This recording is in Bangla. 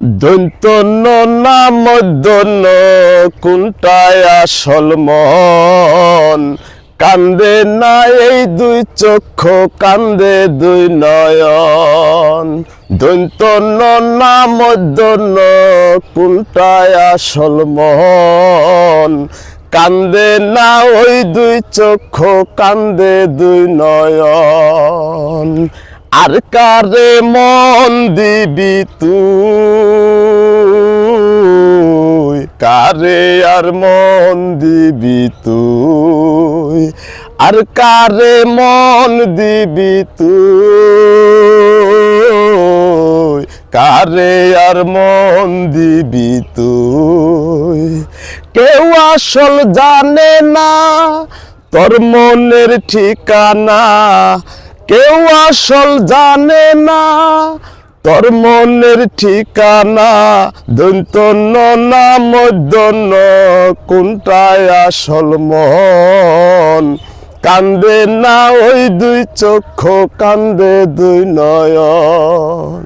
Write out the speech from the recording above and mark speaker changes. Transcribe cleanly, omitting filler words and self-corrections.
Speaker 1: দন্ত না মধ্য কোনটায় আসল মন, কান্দে না এই দুই চক্ষু, কান্দে দুই নয়ন। দন্ত না মধ্য কোনটায় আসল মন, কান্দে না ওই দুই চক্ষু, কান্দে দুই নয়ন। আর কারে মন দিবি তুই, কারে আর মন দিবি তুই, আর কারে মন দিবি তুই, কারে আর মন দিবি তুই। কেউ আসল জানে না তোর মনের ঠিকানা, কেউ আসল জানে না তোর মনের ঠিকানা। দন্ত না মধ্য কোনটায় আসল মন, কান্দে না ওই দুই চক্ষু, কান্দে দুই নয়ন।